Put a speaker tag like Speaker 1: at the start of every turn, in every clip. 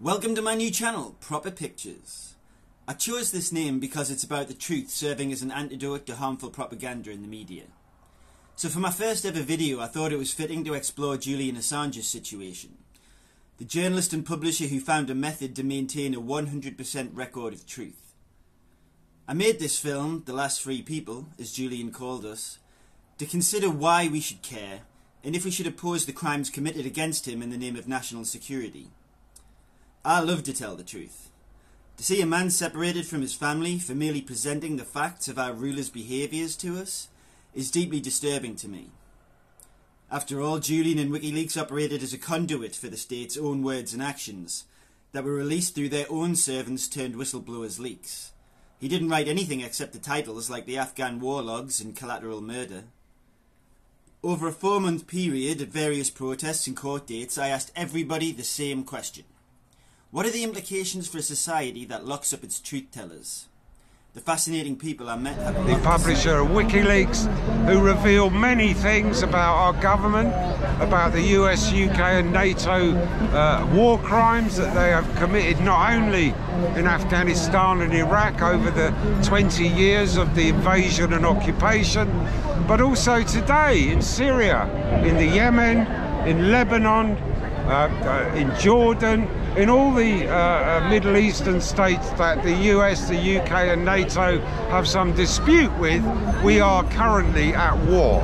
Speaker 1: Welcome to my new channel, Propa Pictures. I chose this name because it's about the truth serving as an antidote to harmful propaganda in the media. So for my first ever video, I thought it was fitting to explore Julian Assange's situation. The journalist and publisher who found a method to maintain a 100% record of truth. I made this film, The Last Free People, as Julian called us, to consider why we should care and if we should oppose the crimes committed against him in the name of national security. I love to tell the truth. To see a man separated from his family for merely presenting the facts of our rulers' behaviours to us is deeply disturbing to me. After all, Julian and WikiLeaks operated as a conduit for the state's own words and actions that were released through their own servants turned whistleblowers' leaks. He didn't write anything except the titles like the Afghan war logs and collateral murder. Over a 4-month period at various protests and court dates, I asked everybody the same question. What are the implications for a society that locks up its truth-tellers? The fascinating people I met have
Speaker 2: the publisher of WikiLeaks, who revealed many things about our government, about the US, UK and NATO war crimes that they have committed not only in Afghanistan and Iraq over the 20 years of the invasion and occupation, but also today in Syria, in the Yemen, in Lebanon, in Jordan, in all the Middle Eastern states that the US, the UK and NATO have some dispute with. We are currently at war.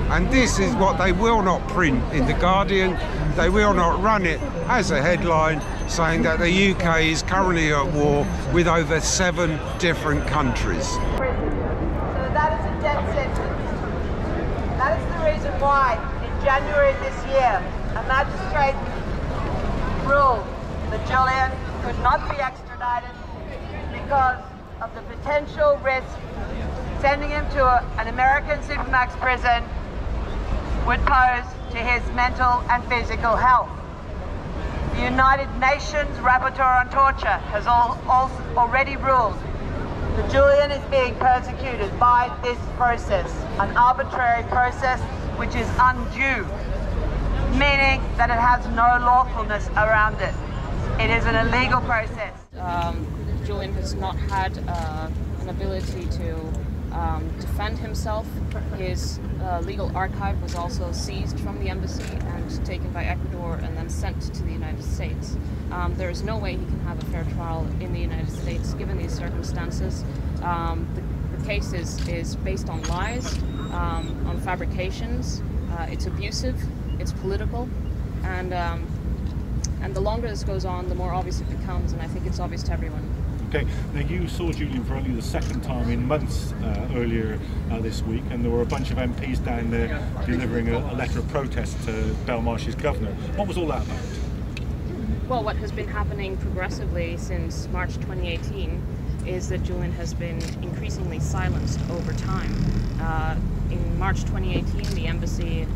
Speaker 2: And this is what they will not print in The Guardian. They will not run it as a headline saying that the UK is currently at war with over 7 different countries.
Speaker 3: So that is a death sentence. That is the reason why in January this year a magistrate ruled that Julian could not be extradited because of the potential risk sending him to an American supermax prison would pose to his mental and physical health. The United Nations Rapporteur on Torture has already ruled that Julian is being persecuted by this process, an arbitrary process which is undue, meaning that it has no lawfulness around it. It is an illegal process.
Speaker 4: Julian has not had an ability to defend himself. His legal archive was also seized from the embassy and taken by Ecuador and then sent to the United States. There is no way he can have a fair trial in the United States given these circumstances. The case is based on lies, on fabrications. It's abusive, it's political, and the longer this goes on, the more obvious it becomes, and I think it's obvious to everyone.
Speaker 5: Okay, now you saw Julian for only the second time in months earlier this week, and there were a bunch of MPs down there delivering a letter of protest to Belmarsh's governor. What was all that about?
Speaker 4: Well, what has been happening progressively since March 2018 is that Julian has been increasingly silenced over time. In March 2018, the embassy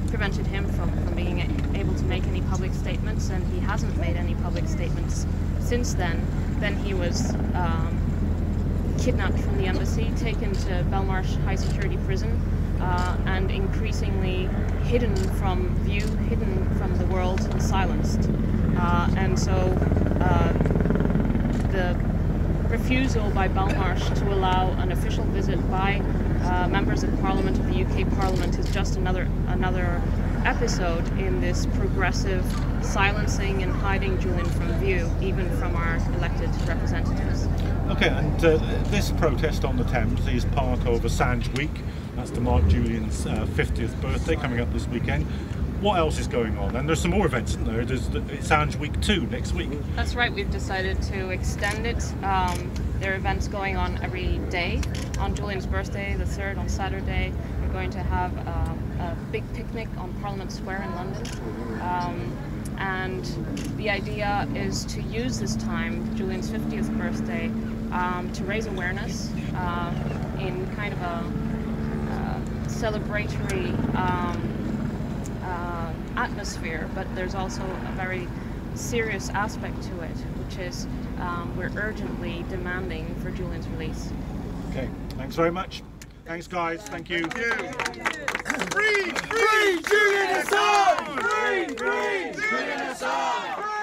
Speaker 4: prevented him from being able to make any public statements, and he hasn't made any public statements since then. Then he was kidnapped from the embassy, taken to Belmarsh High Security Prison, and increasingly hidden from view, hidden from the world, and silenced. And so the refusal by Belmarsh to allow an official visit by members of Parliament, of the UK Parliament, is just another episode in this progressive silencing and hiding Julian from view, even from our elected representatives.
Speaker 5: Okay, and this protest on the Thames is part of Assange Week. That's to mark Julian's 50th birthday coming up this weekend. What else is going on? And there's some more events, isn't there? There's Assange Week 2 next week.
Speaker 4: That's right, we've decided to extend it. There are events going on every day. On Julian's birthday, the 3rd, on Saturday, we're going to have a big picnic on Parliament Square in London. And the idea is to use this time, Julian's 50th birthday, to raise awareness in kind of a celebratory atmosphere, but there's also a very serious aspect to it, which is we're urgently demanding for Julian's release.
Speaker 5: Okay, thanks very much. Thanks guys, thank you.
Speaker 6: Free Julian Assange! Free Julian Assange!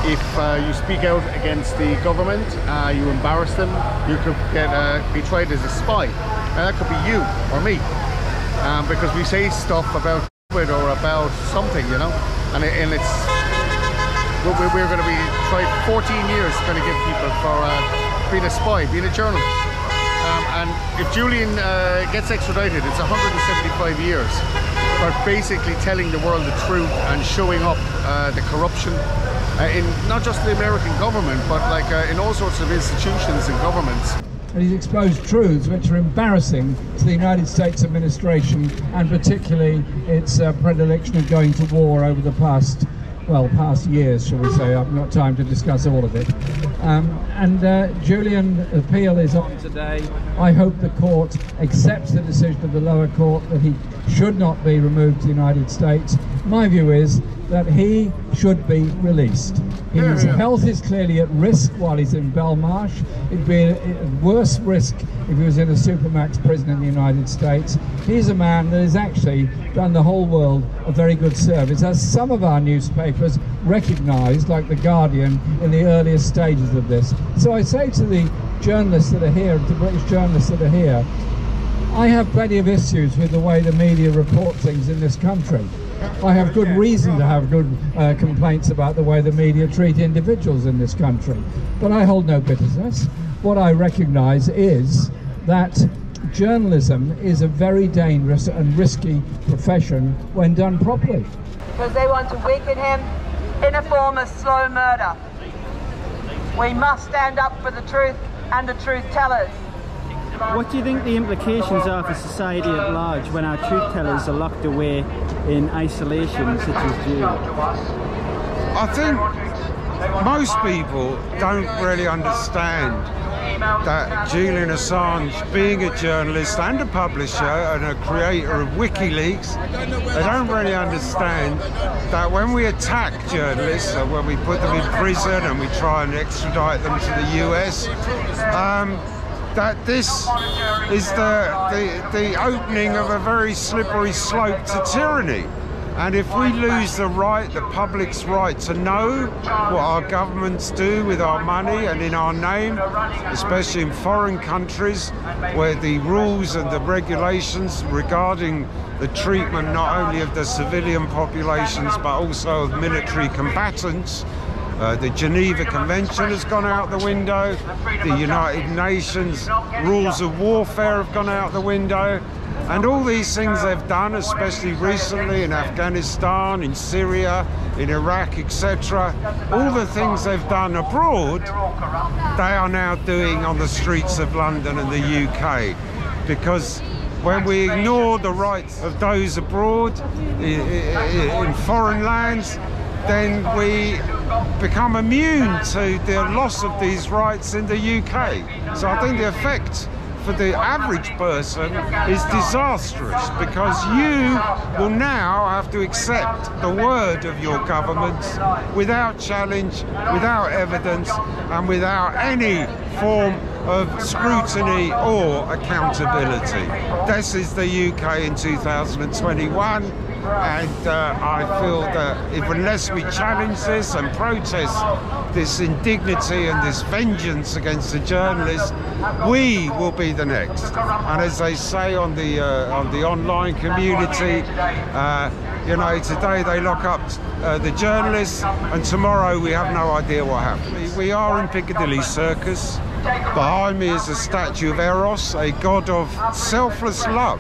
Speaker 6: if you speak out against the government, you embarrass them, you could get be tried as a spy. Now that could be you or me, because we say stuff about it or about something, you know, and it's we're going to be tried 14 years going to give people for being a spy, being a journalist. And if Julian gets extradited, it's 175 years for basically telling the world the truth and showing up the corruption in not just the American government, but like in all sorts of institutions and governments.
Speaker 7: And he's exposed truths which are embarrassing to the United States administration, and particularly its predilection of going to war over the past years, shall we say. I've not time to discuss all of it. Julian appeal is on today. I hope the court accepts the decision of the lower court that he should not be removed to the United States. My view is that he should be released. His health is clearly at risk while he's in Belmarsh. It'd be a worse risk if he was in a Supermax prison in the United States. He's a man that has actually done the whole world a very good service, as some of our newspapers recognised, like The Guardian, in the earliest stages of this. So I say to the journalists that are here, the British journalists that are here, I have plenty of issues with the way the media report things in this country. I have good reason to have good complaints about the way the media treat individuals in this country. But I hold no bitterness. What I recognise is that journalism is a very dangerous and risky profession when done properly.
Speaker 3: Because they want to weaken him in a form of slow murder. We must stand up for the truth and the truth tellers.
Speaker 8: What do you think the implications are for society at large when our truth tellers are locked away in isolation such as Julian?
Speaker 2: I think most people don't really understand that Julian Assange, being a journalist and a publisher and a creator of WikiLeaks, they don't really understand that when we attack journalists, or when we put them in prison and we try and extradite them to the US, that this is the opening of a very slippery slope to tyranny. And if we lose the public's right to know what our governments do with our money and in our name, especially in foreign countries where the rules and the regulations regarding the treatment not only of the civilian populations but also of military combatants, the Geneva Convention has gone out the window, the United Nations rules of warfare have gone out the window, and all these things they've done, especially recently in Afghanistan, in Syria, in Iraq, etc., all the things they've done abroad, they are now doing on the streets of London and the UK. Because when we ignore the rights of those abroad in foreign lands, then we become immune to the loss of these rights in the UK. So I think the effect for the average person is disastrous, because you will now have to accept the word of your governments without challenge, without evidence, and without any form of scrutiny or accountability. This is the UK in 2021. And I feel that unless we challenge this and protest this indignity and this vengeance against the journalists, we will be the next. And as they say on the online community, you know, today they lock up the journalists, and tomorrow we have no idea what happened. We are in Piccadilly Circus. Behind me is a statue of Eros, a god of selfless love.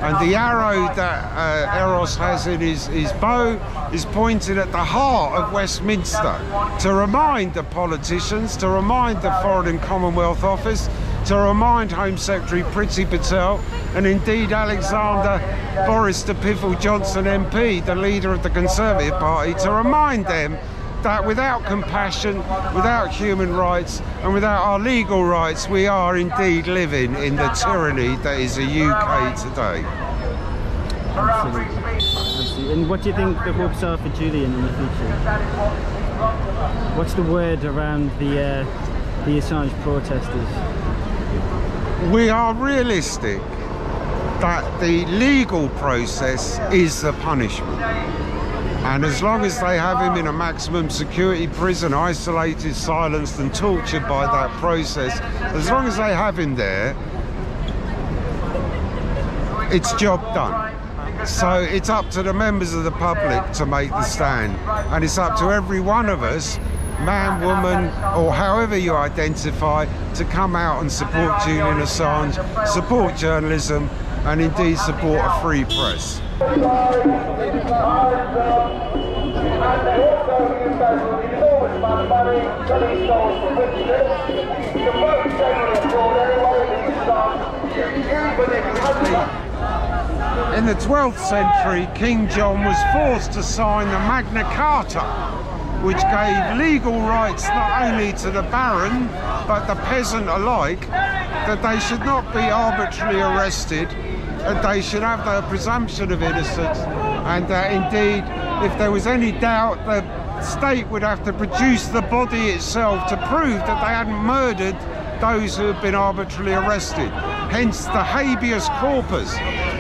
Speaker 2: And the arrow that Eros has in his bow is pointed at the heart of Westminster, to remind the politicians, to remind the Foreign and Commonwealth Office, to remind Home Secretary Priti Patel, and indeed Alexander Boris de Piffle Johnson MP, the leader of the Conservative Party, to remind them that without compassion, without human rights, and without our legal rights, we are indeed living in the tyranny that is the UK today.
Speaker 8: Absolutely. Absolutely. And what do you think the hopes are for Julian in the future? What's the word around the Assange protesters?
Speaker 2: We are realistic that the legal process is the punishment. And as long as they have him in a maximum security prison, isolated, silenced and tortured by that process, as long as they have him there, it's job done. So it's up to the members of the public to make the stand, and it's up to every one of us, man, woman, or however you identify, to come out and support Julian Assange, support journalism, and indeed support a free press. In the 12th century, King John was forced to sign the Magna Carta, which gave legal rights not only to the baron, but the peasant alike, that they should not be arbitrarily arrested, that they should have the presumption of innocence, and that indeed, if there was any doubt, the state would have to produce the body itself to prove that they hadn't murdered those who had been arbitrarily arrested. Hence the habeas corpus.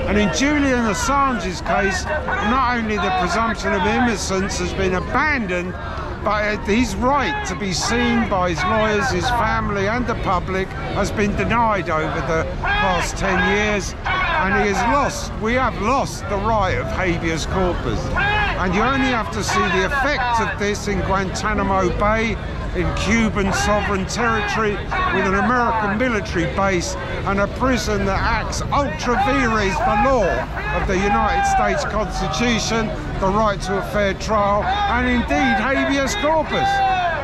Speaker 2: And in Julian Assange's case, not only the presumption of innocence has been abandoned, but his right to be seen by his lawyers, his family and the public has been denied over the past 10 years, and he has lost, we have lost the right of habeas corpus. And you only have to see the effect of this in Guantanamo Bay, in Cuban sovereign territory, with an American military base and a prison that acts ultra vires the law of the United States Constitution, the right to a fair trial, and indeed habeas corpus.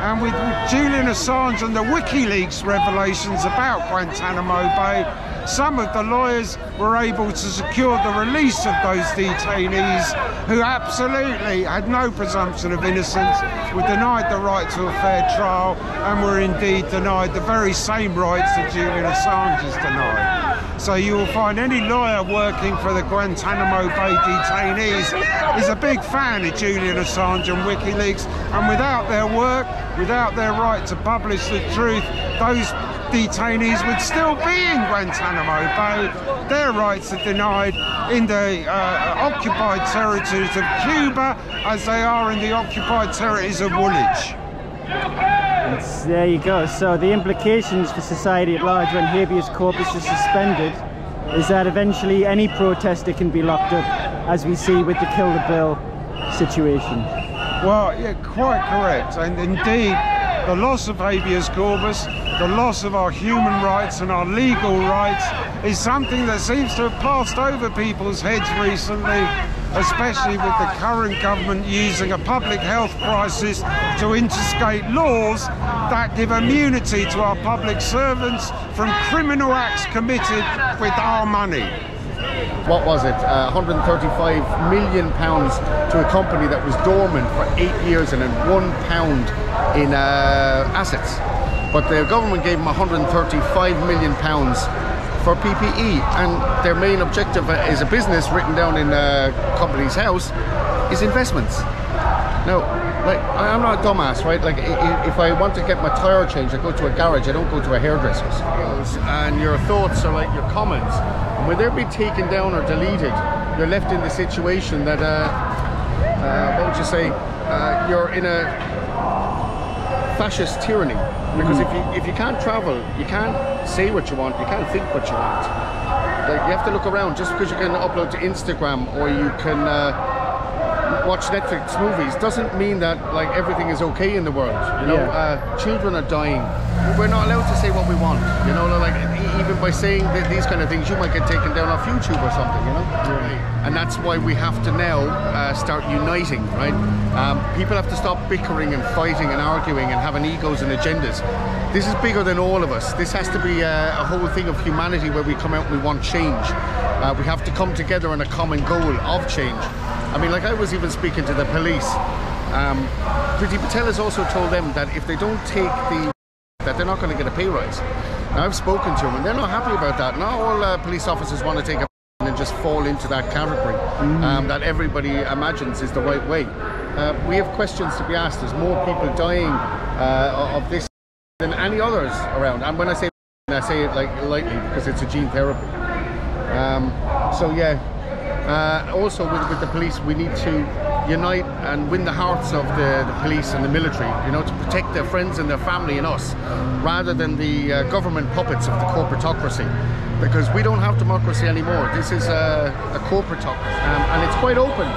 Speaker 2: And with Julian Assange and the WikiLeaks revelations about Guantanamo Bay, some of the lawyers were able to secure the release of those detainees who absolutely had no presumption of innocence, were denied the right to a fair trial, and were indeed denied the very same rights that Julian Assange is denied. So you will find any lawyer working for the Guantanamo Bay detainees is a big fan of Julian Assange and WikiLeaks, and without their work, without their right to publish the truth, those detainees would still be in Guantanamo Bay. Their rights are denied in the occupied territories of Cuba as they are in the occupied territories of Woolwich.
Speaker 8: There you go. So the implications for society at large when habeas corpus is suspended is that eventually any protester can be locked up, as we see with the Kill the Bill situation.
Speaker 2: Well, yeah, quite correct. And indeed, the loss of habeas corpus, the loss of our human rights and our legal rights is something that seems to have passed over people's heads recently, especially with the current government using a public health crisis to instigate laws that give immunity to our public servants from criminal acts committed with our money.
Speaker 6: What was it, 135 million pounds to a company that was dormant for 8 years and then £1 in assets. But the government gave them 135 million pounds for PPE, and their main objective as a business written down in a company's house is investments. Now, like, I'm not a dumbass, right? Like, if I want to get my tyre changed, I go to a garage, I don't go to a hairdresser's. And your thoughts are like your comments. And when they're being taken down or deleted, you're left in the situation that, what would you say, you're in a fascist tyranny. Because if you can't travel, you can't say what you want, you can't think what you want. Like, you have to look around. Just because you can upload to Instagram or you can watch Netflix movies doesn't mean that like everything is okay in the world. You know, children are dying. We're not allowed to say what we want. You know, like even by saying these kind of things, you might get taken down off YouTube or something. You know, and that's why we have to now start uniting. Right? People have to stop bickering and fighting and arguing and having egos and agendas. This is bigger than all of us. This has to be a whole thing of humanity where we come out and we want change. We have to come together on a common goal of change. I mean, like I was even speaking to the police. Priti Patel has also told them that if they don't take that they're not going to get a pay rise. Now, I've spoken to them and they're not happy about that. Not all police officers want to take a and just fall into that category that everybody imagines is the right way. We have questions to be asked. There's more people dying of this than any others around. And when I say it like lightly because it's a gene therapy. So yeah. Also with the police, we need to unite and win the hearts of the police and the military, you know, to protect their friends and their family and us, rather than the government puppets of the corporatocracy. Because we don't have democracy anymore. This is a corporatocracy, and it's quite open.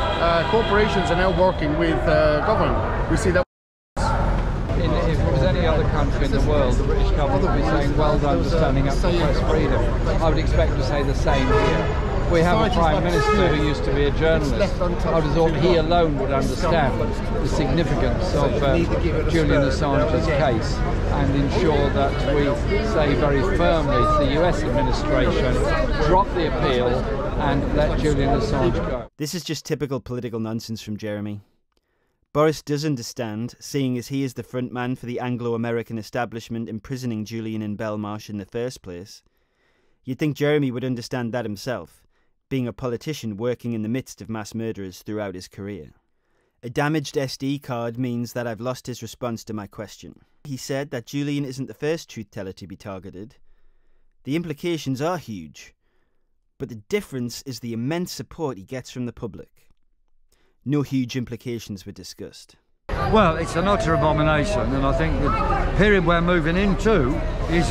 Speaker 6: Corporations are now working with government. We see that.
Speaker 7: If it was any other country in the world, the British government would be saying, well done for standing up for press freedom. I would expect to say the same here. We have a Prime Minister who used to be a journalist. I would have thought he alone would understand the significance of Julian Assange's case and ensure that we say very firmly to the US administration, drop the appeal and let Julian Assange go.
Speaker 1: This is just typical political nonsense from Jeremy. Boris does understand, seeing as he is the front man for the Anglo-American establishment imprisoning Julian in Belmarsh in the first place. You'd think Jeremy would understand that himself, being a politician working in the midst of mass murderers throughout his career. A damaged SD card means that I've lost his response to my question. He said that Julian isn't the first truth-teller to be targeted. The implications are huge, but the difference is the immense support he gets from the public. No huge implications were discussed.
Speaker 9: Well, it's an utter abomination, and I think the period we're moving into is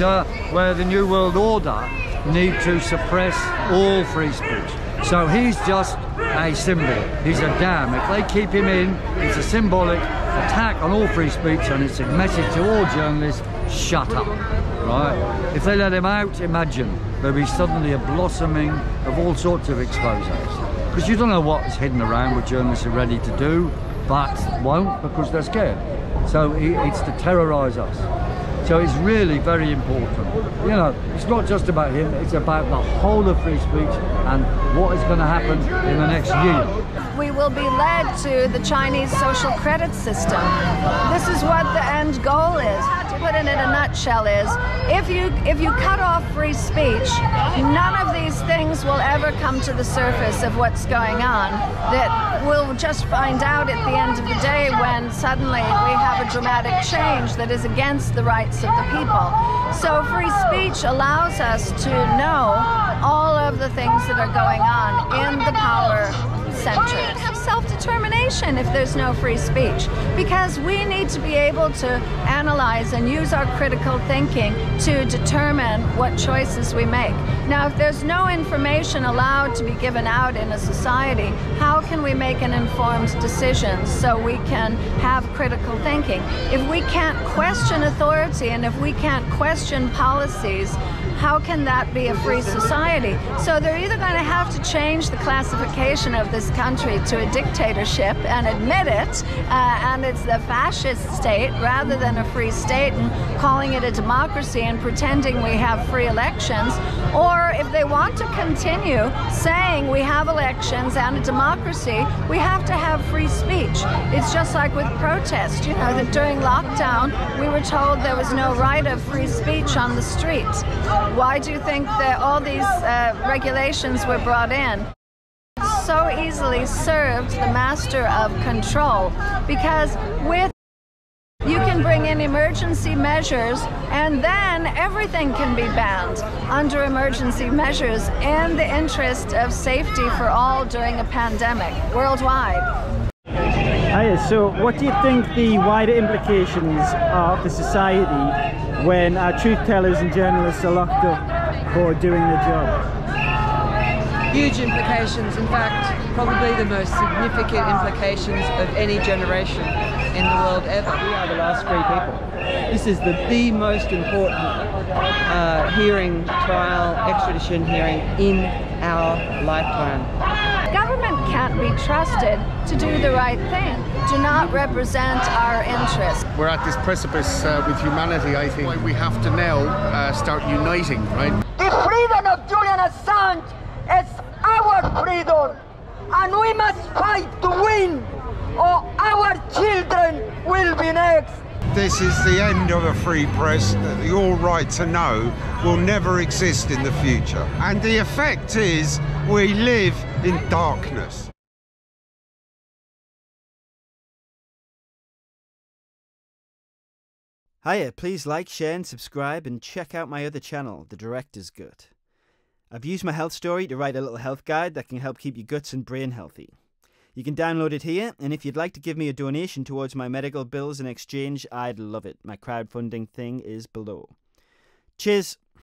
Speaker 9: where the New World Order need to suppress all free speech. So he's just a symbol. He's a dam. If they keep him in, it's a symbolic attack on all free speech, and it's a message to all journalists, shut up, right? If they let him out, imagine, there'll be suddenly a blossoming of all sorts of exposés. Because you don't know what's hidden around, what journalists are ready to do, but won't because they're scared. So it's to terrorise us. So it's really very important. You know, it's not just about him, it's about the whole of free speech and what is going to happen in the next year.
Speaker 10: We will be led to the Chinese social credit system. This is what the end goal is. To put it in a nutshell is, if you cut off free speech, none of these things will ever come to the surface of what's going on. That we'll just find out at the end of the day when suddenly we have a dramatic change that is against the rights of the people. So free speech allows us to know all of the things that are going on in the power center. Have self-determination if there's no free speech, because we need to be able to analyze and use our critical thinking to determine what choices we make. Now, if there's no information allowed to be given out in a society, how can we make an informed decision so we can have critical thinking? If we can't question authority and if we can't question policies, how can that be a free society? So they're either going to have to change the classification of this country to a dictatorship and admit it, and it's the fascist state rather than a free state, and calling it a democracy and pretending we have free elections, or if they want to continue saying we have elections and a democracy, we have to have free speech. It's just like with protest, you know, that during lockdown we were told there was no right of free speech on the streets. Why do you think that all these regulations were brought in? So easily served the master of control, because with you can bring in emergency measures and then everything can be banned under emergency measures in the interest of safety for all during a pandemic worldwide.
Speaker 8: Hiya, so what do you think the wider implications are for society when our truth tellers and journalists are locked up for doing the job?
Speaker 11: Huge implications, in fact, probably the most significant implications of any generation in the world ever.
Speaker 8: We are the last free people.
Speaker 11: This is the most important hearing, trial, extradition hearing in our lifetime.
Speaker 10: Government can't be trusted to do the right thing, to not represent our interests.
Speaker 6: We're at this precipice with humanity, I think. We have to now start uniting, right?
Speaker 3: The freedom of Julian Assange is our freedom, and we must fight to win, or our children will be next.
Speaker 2: This is the end of a free press. The all right to know will never exist in the future. And the effect is we live in darkness.
Speaker 1: Hiya, please like, share and subscribe and check out my other channel, The Director's Gut. I've used my health story to write a little health guide that can help keep your guts and brain healthy. You can download it here, and if you'd like to give me a donation towards my medical bills in exchange, I'd love it. My crowdfunding thing is below. Cheers.